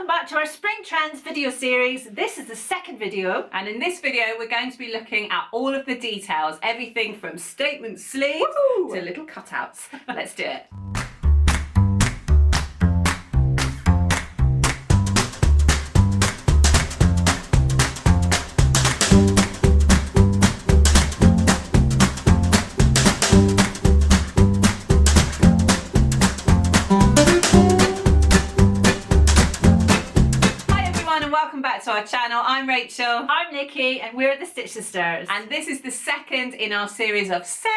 welcome back to our Spring Trends video series. This is the second video, and in this video we're going to be looking at all of the details, everything from statement sleeves to little cutouts. Let's do it. To our channel. I'm Rachel. I'm Nikki, and we're the Stitch Sisters. And this is the second in our series of 7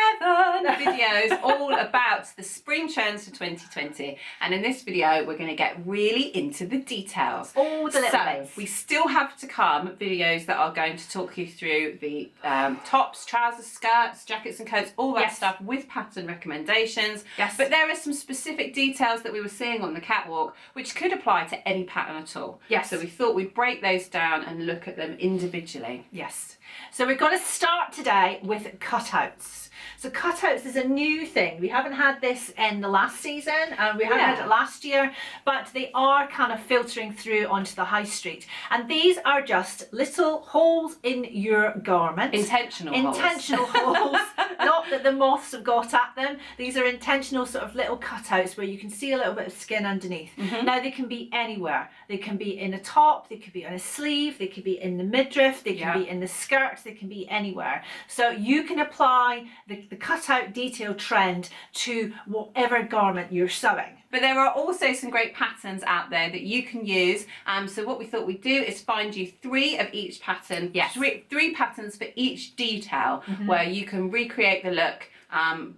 videos all about the spring trends for 2020. And in this video, we're going to get really into the details. All the little bits. We still have to come videos that are going to talk you through the tops, trousers, skirts, jackets and coats, all that stuff with pattern recommendations. Yes. But there are some specific details that we were seeing on the catwalk which could apply to any pattern at all. Yes. So we thought we'd break those down and look at them individually. Yes. So we're going to start today with cutouts. So cutouts is a new thing. We haven't had this in the last season, and we haven't had it last year, but they are kind of filtering through onto the high street. And these are just little holes in your garment. Intentional holes. Not that the moths have got at them. These are intentional sort of little cutouts where you can see a little bit of skin underneath. Now they can be anywhere. They can be in a top, they could be on a sleeve, they could be in the midriff, they can be in the skirt, they can be anywhere. So you can apply the cutout detail trend to whatever garment you're sewing. But there are also some great patterns out there that you can use. So what we thought we'd do is find you 3 of each pattern, three patterns for each detail, where you can recreate the look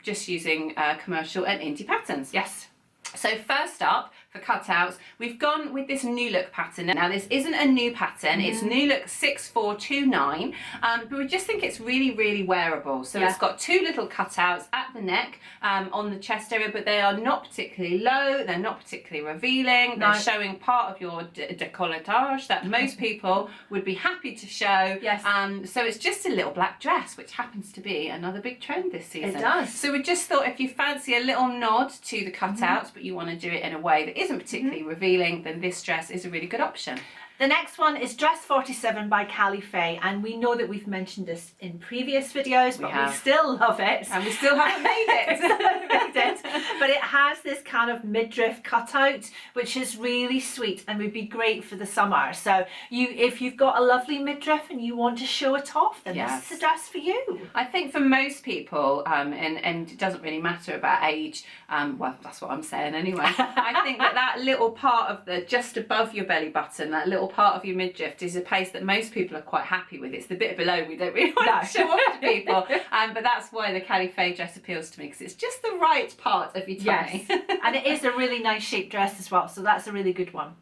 just using commercial and indie patterns. Yes. So first up, for cutouts, we've gone with this new look pattern. Now this isn't a new pattern, it's new look 6429, but we just think it's really wearable. So it's got 2 little cutouts at the neck, on the chest area, but they are not particularly low, they're not particularly revealing, they're showing part of your décolletage that most people would be happy to show. Yes. So it's just a little black dress, which happens to be another big trend this season. It does. So we just thought if you fancy a little nod to the cutouts, but you want to do it in a way that isn't particularly revealing, then this dress is a really good option. The next one is Dress 47 by Callie Faye, and we know that we've mentioned this in previous videos, but we still love it. And we still haven't made it. But it has this kind of midriff cutout, which is really sweet and would be great for the summer. So if you've got a lovely midriff and you want to show it off, then this is the dress for you. I think for most people, and it doesn't really matter about age, well, that's what I'm saying anyway. I think that little part of the, just above your belly button, that little part of your midriff is a place that most people are quite happy with. It's the bit below we don't really want to show off to people, but that's why the Callie Faye dress appeals to me, because it's just the right part of your tummy. Yes. And it is a really nice shaped dress as well, so that's a really good one.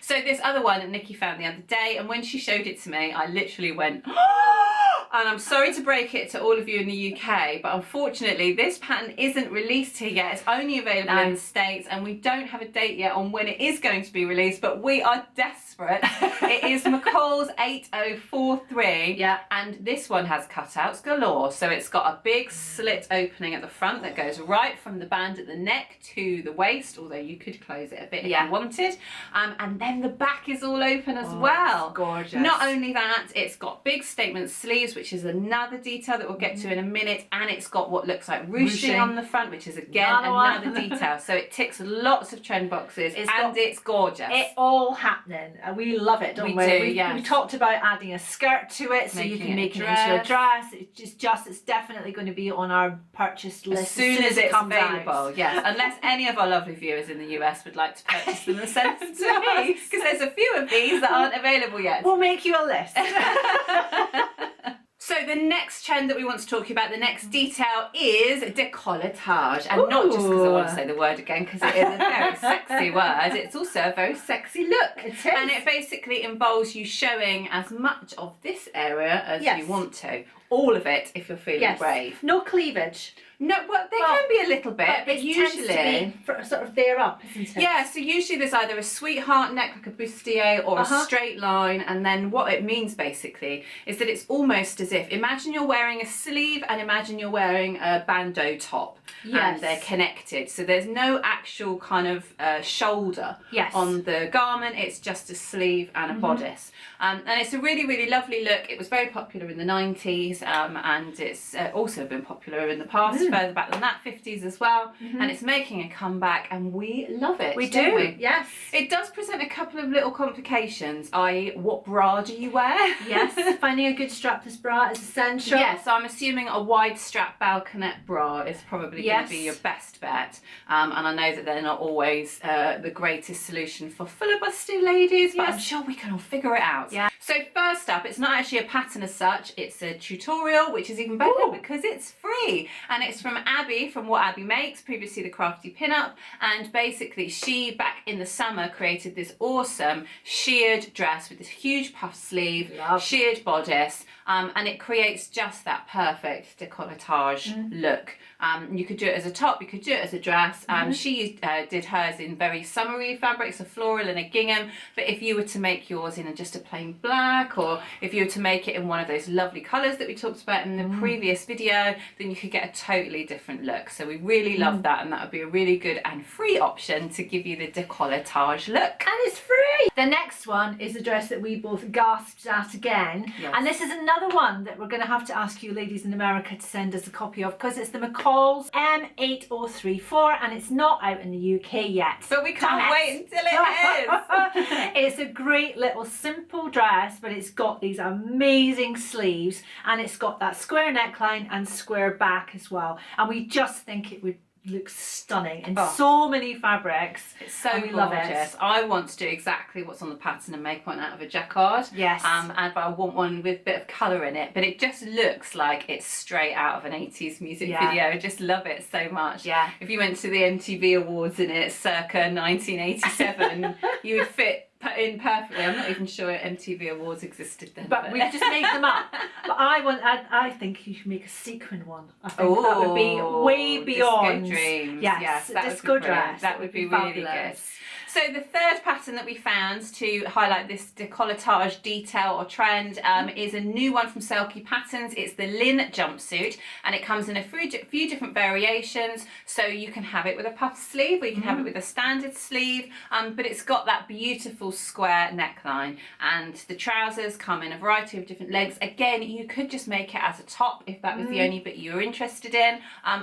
So this other one that Nikki found the other day, and when she showed it to me, I literally went, and I'm sorry to break it to all of you in the UK, but unfortunately this pattern isn't released here yet. It's only available in the States, and we don't have a date yet on when it is going to be released, but we are desperate. It is McCall's 8043, and this one has cutouts galore. So it's got a big slit opening at the front that goes right from the band at the neck to the waist, although you could close it a bit if you wanted. And then the back is all open as well. It's gorgeous. Not only that, it's got big statement sleeves, which is another detail that we'll get to in a minute, and it's got what looks like ruching on the front, which is again another detail. So it ticks lots of trend boxes, it's gorgeous. It's all happening. We love it, don't we? We talked about adding a skirt to it, so you can make it into a dress. It's definitely going to be on our purchase list as soon as it comes available out. Yes, unless any of our lovely viewers in the US would like to purchase them and send them to us, because there's a few of these that aren't available yet. We'll make you a list. So the next trend that we want to talk about, the next detail, is décolletage. And not just because I want to say the word again, because it is a very sexy word, it's also a very sexy look. It is. And it basically involves you showing as much of this area as you want to. all of it if you're feeling brave. No cleavage. No, well, there can be a little bit, but usually tends to be sort of there up, isn't it? Yeah, so usually there's either a sweetheart neck like a bustier or a straight line, and then what it means basically is that it's almost as if, imagine you're wearing a sleeve and imagine you're wearing a bandeau top, and they're connected. So there's no actual kind of shoulder on the garment, it's just a sleeve and a bodice. And it's a really, really lovely look. It was very popular in the 90s, and it's also been popular in the past, further back than that, 50s as well. And it's making a comeback, and we love it. We do, yes. It does present a couple of little complications, i.e. what bra do you wear? Yes, finding a good strapless bra is essential. Yes, so I'm assuming a wide strap balconette bra is probably going to be your best bet. And I know that they're not always the greatest solution for filibuster ladies, but I'm sure we can all figure it out. Yeah. So first up, it's not actually a pattern as such, it's a tutorial, which is even better because it's free. And it's from Abby, from What Abby Makes, previously the Crafty Pinup. And basically she, back in the summer, created this awesome sheared dress with this huge puff sleeve, sheared bodice, and it creates just that perfect decolletage look. You could do it as a top, you could do it as a dress. She did hers in very summery fabrics, a floral and a gingham, but if you were to make yours in just a plain black, or if you were to make it in one of those lovely colours that we talked about in the previous video, then you could get a totally different look. So we really love that, and that would be a really good and free option to give you the decolletage look. And it's free! The next one is a dress that we both gasped at again, and this is another one that we're going to have to ask you ladies in America to send us a copy of, because it's the McCall's M8034, and it's not out in the UK yet. But we can't wait until it is! It's a great little simple dress, but it's got these amazing sleeves, and it's got that square neckline and square back as well, and we just think it would look stunning in so many fabrics. It's so gorgeous. I want to do exactly what's on the pattern and make one out of a jacquard. Yes. But I want one with a bit of colour in it, but it just looks like it's straight out of an 80s music video. I just love it so much. Yeah. If you went to the MTV Awards in it circa 1987, you would fit in perfectly. I'm not even sure MTV Awards existed then. But we just make them up. But I think you should make a sequin one. I think that would be way beyond. Disco dreams. Yes, that disco would be dress. That would be really good. So the third pattern that we found to highlight this decolletage detail or trend is a new one from Selkie Patterns. It's the Lynn jumpsuit, and it comes in a few different variations. So you can have it with a puff sleeve, or you can have it with a standard sleeve, but it's got that beautiful square neckline, and the trousers come in a variety of different lengths. Again, you could just make it as a top if that was the only bit you were interested in,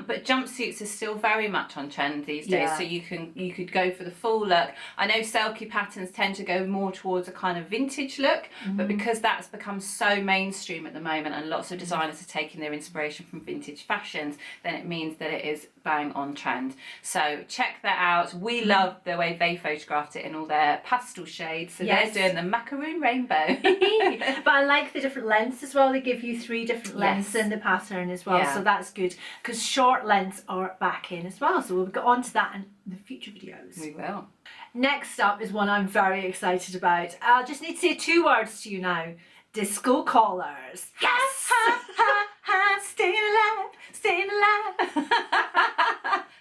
but jumpsuits are still very much on trend these days, so you could go for the full look. I know Selkie Patterns tend to go more towards a kind of vintage look, but because that's become so mainstream at the moment and lots of designers are taking their inspiration from vintage fashions, then it means that it is bang on trend. So check that out. We love the way they photographed it in all their pastel shades, so they're doing the macaroon rainbow. But I like the different lengths as well. They give you 3 different lengths in the pattern as well, so that's good, because short lengths are back in as well, so we'll get on to that in the future videos. We will. Next up is one I'm very excited about. I'll just need to say 2 words to you now. Disco collars. Yes! Ha, ha, ha, staying alive, staying alive.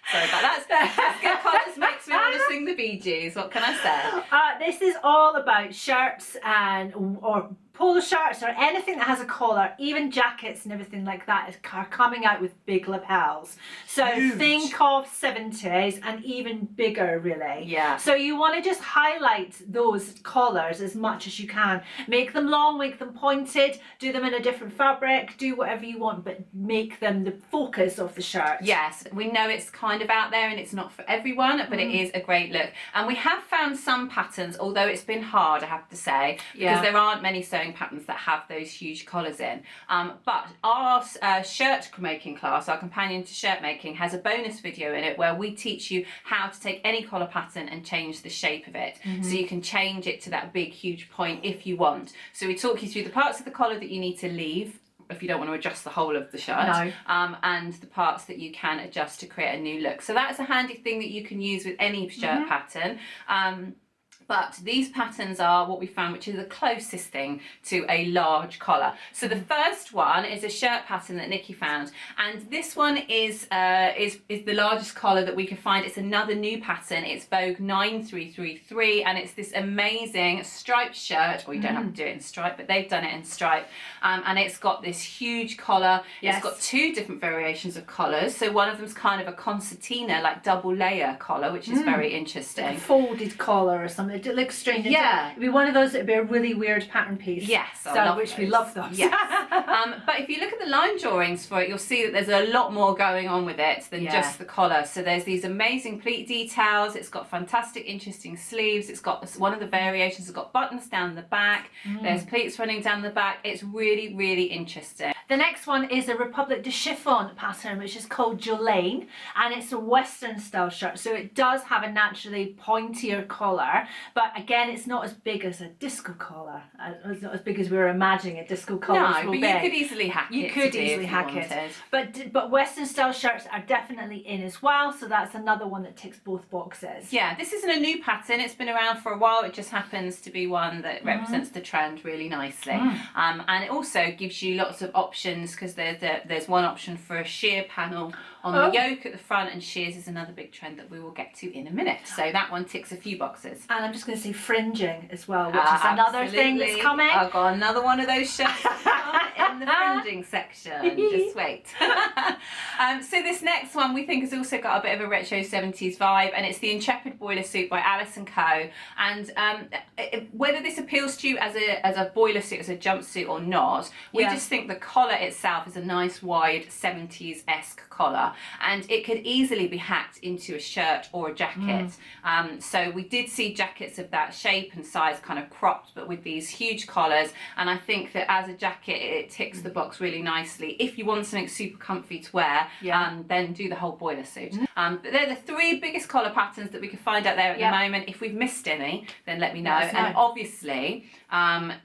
Sorry about that. Disco collars makes me want to sing the Bee Gees. What can I say? This is all about shirts or polo shirts or anything that has a collar, even jackets and everything like that are coming out with big lapels. So think of 70s and even bigger, really. Yeah. So you want to just highlight those collars as much as you can. Make them long, make them pointed, do them in a different fabric, do whatever you want, but make them the focus of the shirt. Yes, we know it's kind of out there and it's not for everyone, but it is a great look. And we have found some patterns, although it's been hard, I have to say, because there aren't many sewing patterns that have those huge collars in. But our shirt making class, our companion to shirt making, has a bonus video in it where we teach you how to take any collar pattern and change the shape of it. So you can change it to that big huge point if you want. So we talk you through the parts of the collar that you need to leave if you don't want to adjust the whole of the shirt, and the parts that you can adjust to create a new look. So that's a handy thing that you can use with any shirt pattern. But these patterns are what we found, which is the closest thing to a large collar. So the first one is a shirt pattern that Nikki found, and this one is the largest collar that we could find. It's another new pattern. It's Vogue 9333, and it's this amazing striped shirt. Or you don't have to do it in stripe, but they've done it in stripe, and it's got this huge collar. Yes. It's got two different variations of collars. So one of them's kind of a concertina, like double layer collar, which is very interesting. Like a folded collar or something. It looks strange. Yeah. It'd be one of those that'd be a really weird pattern piece. Yes, which we love those. Yes. But if you look at the line drawings for it, you'll see that there's a lot more going on with it than just the collar. So there's these amazing pleat details. It's got fantastic, interesting sleeves. It's got one of the variations has got buttons down the back. There's pleats running down the back. It's really, really interesting. The next one is a Republic de Chiffon pattern, which is called Jolene, and it's a Western style shirt. So it does have a naturally pointier collar, but again, it's not as big as a disco collar. It's not as big as we were imagining a disco collar. No, but you could easily hack it. You could easily hack it. But Western style shirts are definitely in as well, so that's another one that ticks both boxes. Yeah, this isn't a new pattern. It's been around for a while. It just happens to be one that represents the trend really nicely. And it also gives you lots of options, because there's one option for a sheer panel on the yoke at the front, and shears is another big trend that we will get to in a minute. So that one ticks a few boxes. And I'm just going to say fringing as well, which is another thing that's coming. I've got another one of those shirts in the fringing section. Just wait. So this next one we think has also got a bit of a retro 70s vibe, and it's the Intrepid Boiler Suit by Alice & Co. And whether this appeals to you as a boiler suit, as a jumpsuit or not, we just think the collar itself is a nice wide 70s-esque collar, and it could easily be hacked into a shirt or a jacket. So we did see jackets of that shape and size kind of cropped, but with these huge collars, and I think that as a jacket it ticks the box really nicely. If you want something super comfy to wear, then do the whole boiler suit. But they're the three biggest collar patterns that we can find out there at the moment. If we've missed any, then let me know. And obviously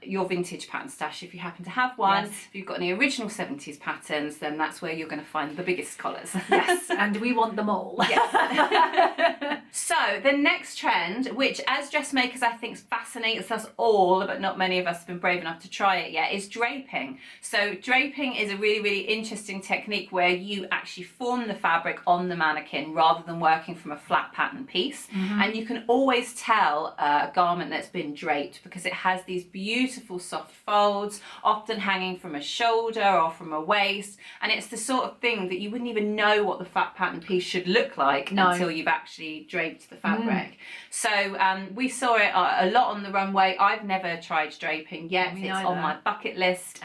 your vintage pattern stash, if you happen to have one, if you've got any original 70s patterns, then that's where you're going to find the biggest collars. Yes, and we want them all. Yes. So the next trend, which as dressmakers I think fascinates us all, but not many of us have been brave enough to try it yet, is draping. So draping is a really, really interesting technique where you actually form the fabric on the mannequin rather than working from a flat pattern piece. And you can always tell a garment that's been draped because it has these beautiful soft folds, often hanging from a shoulder or from a waist, and it's the sort of thing that you wouldn't even know what the flat pattern piece should look like until you've actually draped the fabric. So we saw it a lot on the runway. I've never tried draping yet. It's on my bucket list.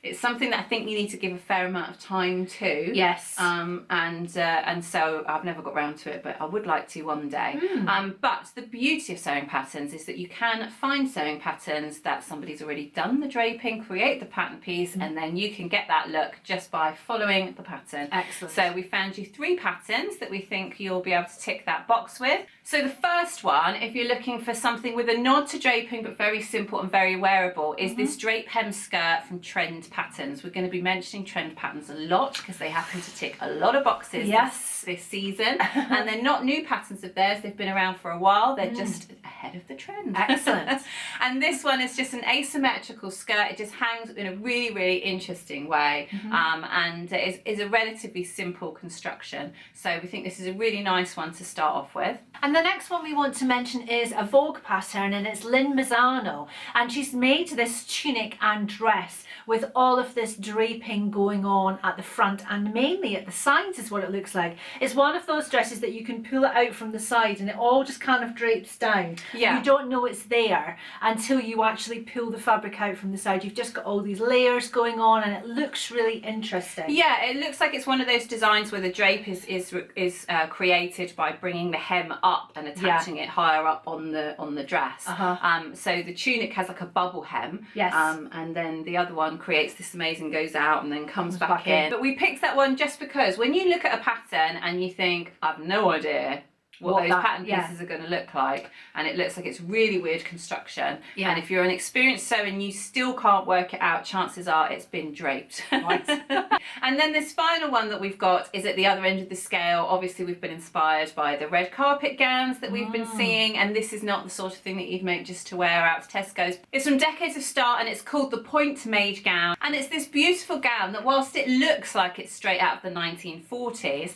It's something that I think you need to give a fair amount of time to. Yes. And so I've never got round to it, but I would like to one day. But the beauty of sewing patterns is that you can find sewing patterns that somebody's already done the draping, create the pattern piece, and then you can get that look just by following the pattern. Excellent. So we found you 3 patterns that we think you'll be able to tick that box with. So the first one, if you're looking for something with a nod to draping but very simple and very wearable, is this drape hem skirt from Trend Patterns. We're going to be mentioning Trend Patterns a lot because they happen to tick a lot of boxes this season. And they're not new patterns of theirs. They've been around for a while. They're just ahead of the trend. Excellent. And this one is just an asymmetrical skirt. It just hangs in a really, really interesting way. And it is a relatively simple construction. So we think this is a really nice one to start off with. And the next one we want to mention is a Vogue pattern, and it's Lynn Mazzano, and she's made this tunic and dress with all of this draping going on at the front and mainly at the sides is what it looks like. It's one of those dresses that you can pull it out from the side and it all just kind of drapes down. Yeah. You don't know it's there until you actually pull the fabric out from the side. You've just got all these layers going on and it looks really interesting. Yeah, it looks like it's one of those designs where the drape is created by bringing the hem up and attaching it higher up on the dress. So the tunic has like a bubble hem. Yes. And then the other one creates this amazing, goes out and then comes back in. But we picked that one just because when you look at a pattern and you think, I've no idea what those that, pattern pieces are going to look like, and it looks like it's really weird construction. And if you're an experienced sewer and you still can't work it out, chances are it's been draped. Right. And then this final one that we've got is at the other end of the scale. Obviously we've been inspired by the red carpet gowns that we've been seeing, and this is not the sort of thing that you'd make just to wear out to Tesco's. It's from Decades of Start, and it's called the Point Made gown, and it's this beautiful gown that, whilst it looks like it's straight out of the 1940s,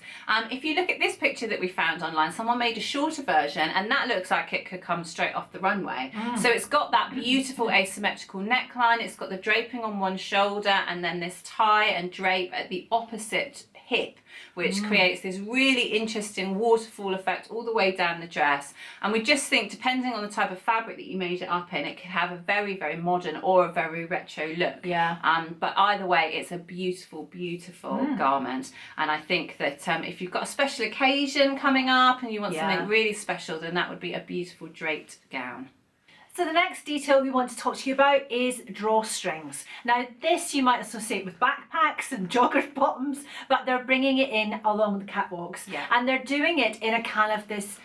if you look at this picture that we found online, someone made a shorter version, and that looks like it could come straight off the runway. So it's got that beautiful asymmetrical neckline, it's got the draping on one shoulder, and then this tie and drape at the opposite hip, which creates this really interesting waterfall effect all the way down the dress. And we just think, depending on the type of fabric that you made it up in, it could have a very, very modern or a very retro look. But either way, it's a beautiful, beautiful garment. And I think that if you've got a special occasion coming up and you want something really special, then that would be a beautiful draped gown. So the next detail we want to talk to you about is drawstrings. Now this you might associate with backpacks and jogger bottoms, but they're bringing it in along the catwalks. And they're doing it in a kind of this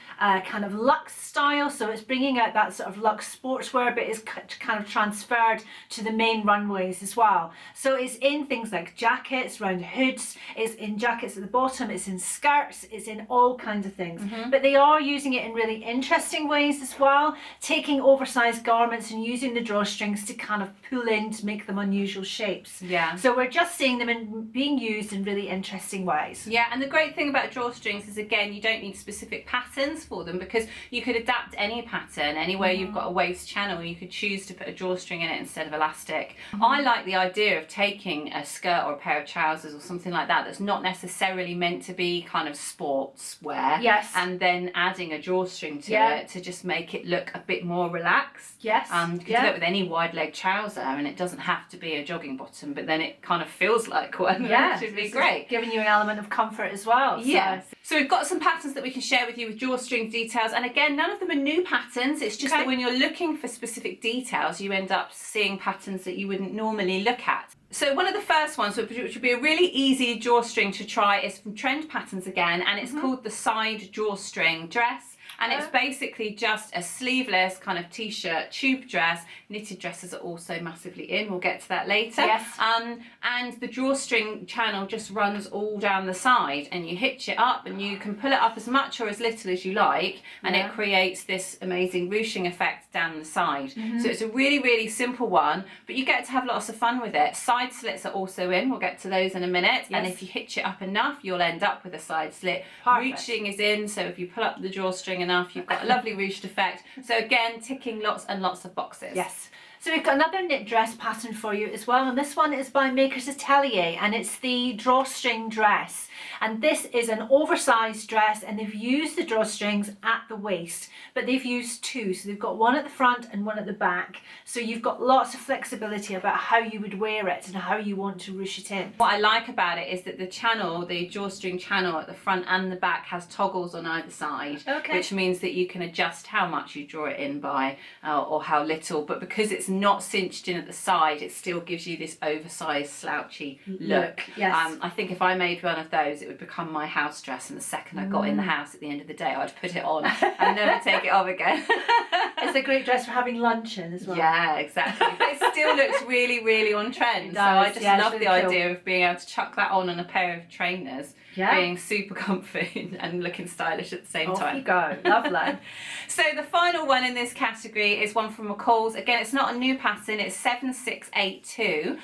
kind of luxe style, so it's bringing out that sort of luxe sportswear, but it's kind of transferred to the main runways as well. So it's in things like jackets, round hoods, it's in jackets at the bottom, it's in skirts, it's in all kinds of things. But they are using it in really interesting ways as well, taking oversized garments and using the drawstrings to kind of pull in to make them unusual shapes. So we're just seeing them being used in really interesting ways. And the great thing about drawstrings is, again, you don't need specific patterns for them, because you could adapt any pattern. Anywhere you've got a waist channel, you could choose to put a drawstring in it instead of elastic. I like the idea of taking a skirt or a pair of trousers or something like that that's not necessarily meant to be kind of sportswear, and then adding a drawstring to it to just make it look a bit more relaxed. You could do it with any wide leg trouser, and it doesn't have to be a jogging bottom, but then it kind of feels like one. Which would be great. Giving you an element of comfort as well. So we've got some patterns that we can share with you with drawstring details, and again, none of them are new patterns. It's just that when you're looking for specific details, you end up seeing patterns that you wouldn't normally look at. So one of the first ones, which would be a really easy drawstring to try, is from Trend Patterns again, and it's called the Side Drawstring Dress. And it's basically just a sleeveless kind of t-shirt tube dress. Knitted dresses are also massively in, we'll get to that later. And the drawstring channel just runs all down the side, and you hitch it up, and you can pull it up as much or as little as you like, and it creates this amazing ruching effect down the side. So it's a really, really simple one, but you get to have lots of fun with it. Side slits are also in, we'll get to those in a minute, and if you hitch it up enough, you'll end up with a side slit. Ruching is in, so if you pull up the drawstring enough, you've got a lovely ruched effect. So again, ticking lots and lots of boxes. So we've got another knit dress pattern for you as well, and this one is by Maker's Atelier, and it's the drawstring dress. And this is an oversized dress, and they've used the drawstrings at the waist, but they've used two. So they've got one at the front and one at the back. So you've got lots of flexibility about how you would wear it and how you want to ruche it in. What I like about it is that the channel, the drawstring channel at the front and the back, has toggles on either side, which means that you can adjust how much you draw it in by or how little. But because it's not cinched in at the side, it still gives you this oversized slouchy look. I think if I made one of those, it would become my house dress, and the second I got in the house at the end of the day, I'd put it on and never take it off again. It's a great dress for having lunch in as well. Yeah, exactly. But it still looks really, really on trend. So I just love the idea of being able to chuck that on a pair of trainers, being super comfy and looking stylish at the same time. Off you go. Lovely. So the final one in this category is one from McCall's. Again, it's not a new pattern, it's 7682,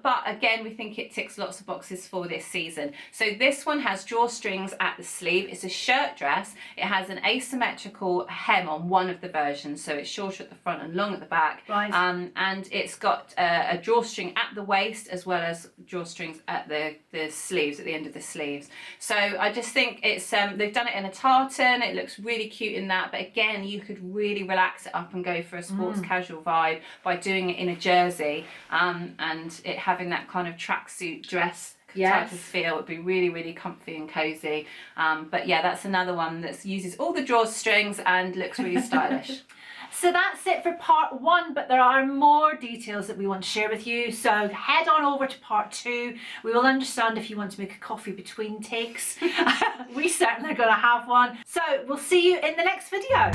but again, we think it ticks lots of boxes for this season. So this one has drawstrings at the sleeve. It's a shirt dress. It has an asymmetrical hem on one of the versions, so it's shorter at the front and long at the back. And it's got a drawstring at the waist as well as drawstrings at the sleeves, at the end of the sleeves. So I just think it's they've done it in a tartan. It looks really cute in that, but again, you could really relax it up and go for a sports casual vibe by doing it in a jersey, and it having that kind of tracksuit dress type of feel. Would be really, really comfy and cozy. But yeah, that's another one that uses all the drawstrings and looks really stylish. So that's it for part 1, but there are more details that we want to share with you. So head on over to part 2. We will understand if you want to make a coffee between takes. We certainly are going to have one. So we'll see you in the next video.